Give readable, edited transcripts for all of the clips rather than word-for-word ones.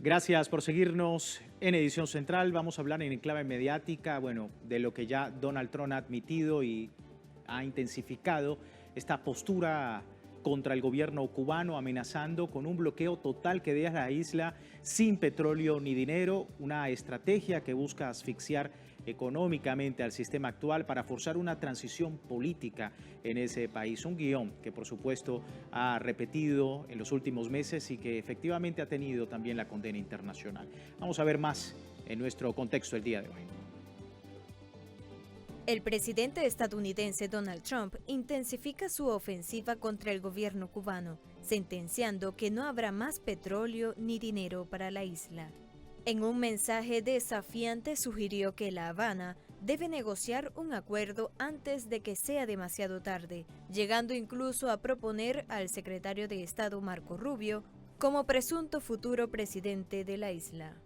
Gracias por seguirnos en Edición Central. Vamos a hablar en clave mediática, de lo que ya Donald Trump ha admitido y ha intensificado esta postura contra el gobierno cubano, amenazando con un bloqueo total que deja la isla sin petróleo ni dinero, una estrategia que busca asfixiar económicamente al sistema actual para forzar una transición política en ese país. Un guión que por supuesto ha repetido en los últimos meses y que efectivamente ha tenido también la condena internacional. Vamos a ver más en nuestro contexto el día de hoy. El presidente estadounidense Donald Trump intensifica su ofensiva contra el gobierno cubano, sentenciando que no habrá más petróleo ni dinero para la isla. En un mensaje desafiante sugirió que La Habana debe negociar un acuerdo antes de que sea demasiado tarde, llegando incluso a proponer al secretario de Estado Marco Rubio como presunto futuro presidente de la isla.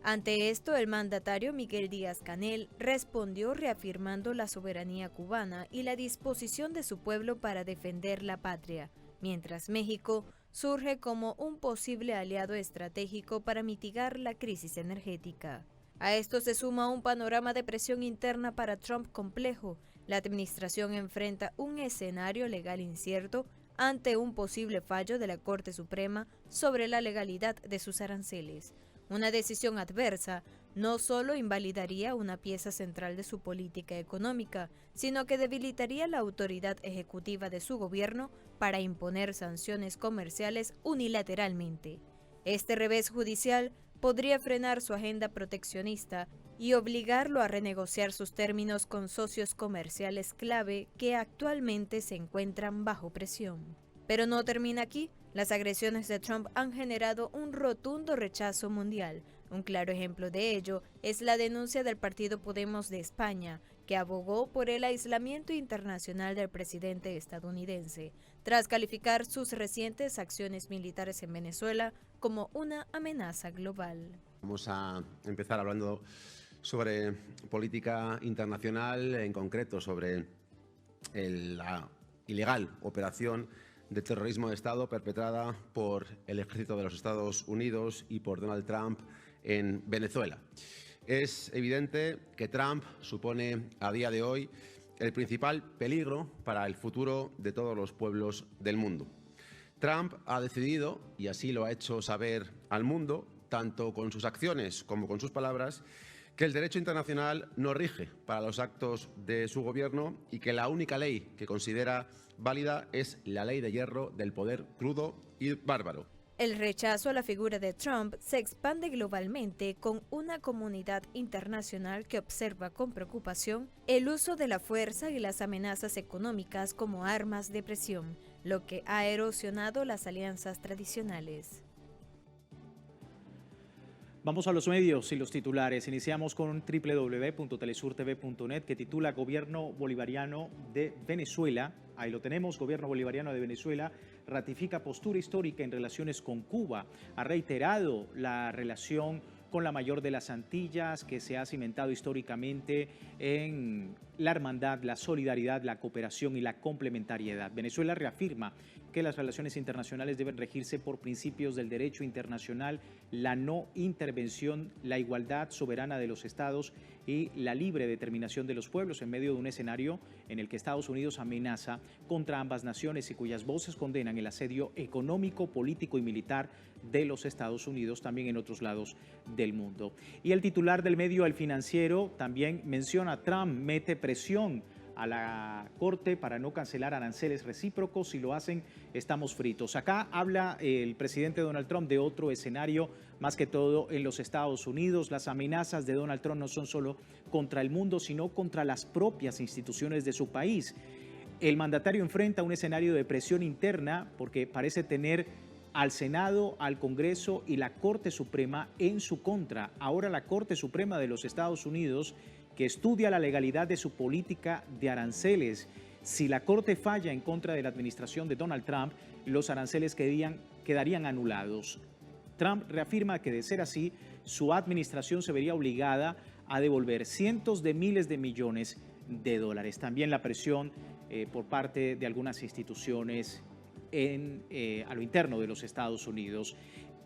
Ante esto, el mandatario Miguel Díaz-Canel respondió reafirmando la soberanía cubana y la disposición de su pueblo para defender la patria, mientras México surge como un posible aliado estratégico para mitigar la crisis energética. A esto se suma un panorama de presión interna para Trump complejo. La administración enfrenta un escenario legal incierto ante un posible fallo de la Corte Suprema sobre la legalidad de sus aranceles. Una decisión adversa no solo invalidaría una pieza central de su política económica, sino que debilitaría la autoridad ejecutiva de su gobierno para imponer sanciones comerciales unilateralmente. Este revés judicial podría frenar su agenda proteccionista y obligarlo a renegociar sus términos con socios comerciales clave que actualmente se encuentran bajo presión. Pero no termina aquí. Las agresiones de Trump han generado un rotundo rechazo mundial. Un claro ejemplo de ello es la denuncia del partido Podemos de España, que abogó por el aislamiento internacional del presidente estadounidense, tras calificar sus recientes acciones militares en Venezuela como una amenaza global. Vamos a empezar hablando sobre política internacional, en concreto sobre la ilegal operación de terrorismo de Estado perpetrada por el ejército de los Estados Unidos y por Donald Trump en Venezuela. Es evidente que Trump supone a día de hoy el principal peligro para el futuro de todos los pueblos del mundo. Trump ha decidido, y así lo ha hecho saber al mundo, tanto con sus acciones como con sus palabras, que el derecho internacional no rige para los actos de su gobierno y que la única ley que considera válida es la ley de hierro del poder crudo y bárbaro. El rechazo a la figura de Trump se expande globalmente con una comunidad internacional que observa con preocupación el uso de la fuerza y las amenazas económicas como armas de presión, lo que ha erosionado las alianzas tradicionales. Vamos a los medios y los titulares. Iniciamos con www.telesurtv.net, que titula Gobierno Bolivariano de Venezuela. Ahí lo tenemos, Gobierno Bolivariano de Venezuela ratifica postura histórica en relaciones con Cuba. Ha reiterado la relación con la mayor de las Antillas, que se ha cimentado históricamente en la hermandad, la solidaridad, la cooperación y la complementariedad. Venezuela reafirma que las relaciones internacionales deben regirse por principios del derecho internacional, la no intervención, la igualdad soberana de los estados y la libre determinación de los pueblos, en medio de un escenario en el que Estados Unidos amenaza contra ambas naciones y cuyas voces condenan el asedio económico, político y militar de los Estados Unidos, también en otros lados del mundo. Y el titular del medio El Financiero también menciona: Trump mete presión a la Corte para no cancelar aranceles recíprocos. Si lo hacen, estamos fritos. Acá habla el presidente Donald Trump de otro escenario, más que todo en los Estados Unidos. Las amenazas de Donald Trump no son solo contra el mundo, sino contra las propias instituciones de su país. El mandatario enfrenta un escenario de presión interna porque parece tener al Senado, al Congreso y la Corte Suprema en su contra. Ahora la Corte Suprema de los Estados Unidos, que estudia la legalidad de su política de aranceles. Si la Corte falla en contra de la administración de Donald Trump, los aranceles quedarían anulados. Trump reafirma que, de ser así, su administración se vería obligada a devolver cientos de miles de millones de dólares. También la presión por parte de algunas instituciones a lo interno de los Estados Unidos.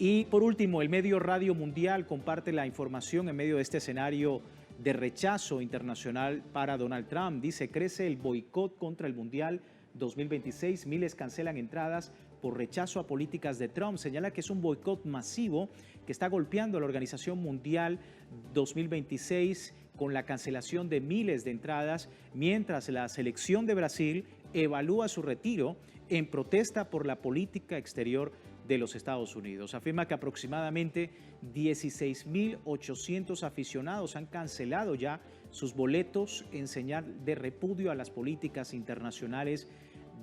Y por último, el medio Radio Mundial comparte la información en medio de este escenario de rechazo internacional para Donald Trump. Dice, crece el boicot contra el Mundial 2026, miles cancelan entradas por rechazo a políticas de Trump. Señala que es un boicot masivo que está golpeando a la Organización Mundial 2026 con la cancelación de miles de entradas, mientras la selección de Brasil evalúa su retiro en protesta por la política exterior de los Estados Unidos. Afirma que aproximadamente 16.800 aficionados han cancelado ya sus boletos en señal de repudio a las políticas internacionales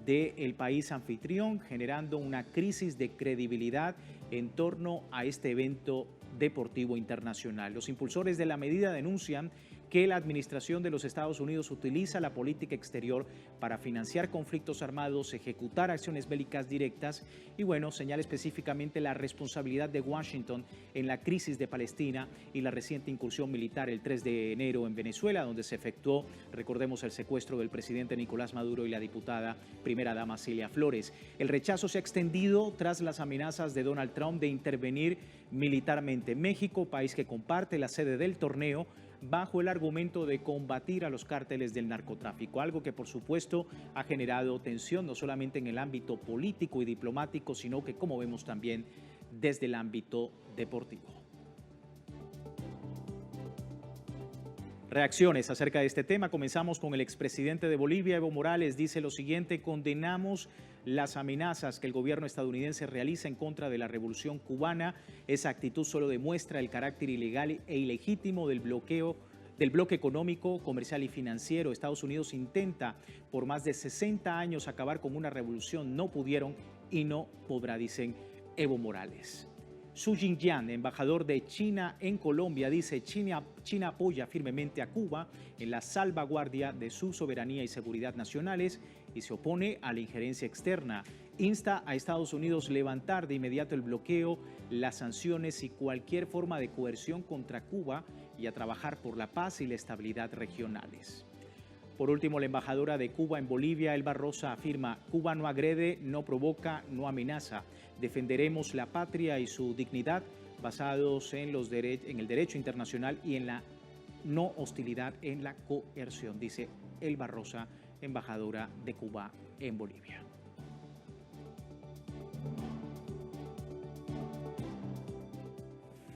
del país anfitrión, generando una crisis de credibilidad en torno a este evento deportivo internacional. Los impulsores de la medida denuncian que la administración de los Estados Unidos utiliza la política exterior para financiar conflictos armados, ejecutar acciones bélicas directas y, bueno, señala específicamente la responsabilidad de Washington en la crisis de Palestina y la reciente incursión militar el 3 de enero en Venezuela, donde se efectuó, recordemos, el secuestro del presidente Nicolás Maduro y la diputada primera dama Cilia Flores. El rechazo se ha extendido tras las amenazas de Donald Trump de intervenir militarmente en México, país que comparte la sede del torneo, bajo el argumento de combatir a los cárteles del narcotráfico, algo que por supuesto ha generado tensión no solamente en el ámbito político y diplomático, sino que, como vemos, también desde el ámbito deportivo. Reacciones acerca de este tema. Comenzamos con el expresidente de Bolivia, Evo Morales. Dice lo siguiente: condenamos las amenazas que el gobierno estadounidense realiza en contra de la revolución cubana. Esa actitud solo demuestra el carácter ilegal e ilegítimo del bloque económico, comercial y financiero. Estados Unidos intenta por más de 60 años acabar con una revolución. No pudieron y no podrá, dicen Evo Morales. Zhu Jinyan, embajador de China en Colombia, dice: China apoya firmemente a Cuba en la salvaguardia de su soberanía y seguridad nacionales y se opone a la injerencia externa. Insta a Estados Unidos levantar de inmediato el bloqueo, las sanciones y cualquier forma de coerción contra Cuba y a trabajar por la paz y la estabilidad regionales. Por último, la embajadora de Cuba en Bolivia, Elba Rosa, afirma: Cuba no agrede, no provoca, no amenaza. Defenderemos la patria y su dignidad basados en el derecho internacional y en la no hostilidad, en la coerción, dice Elba Rosa, embajadora de Cuba en Bolivia.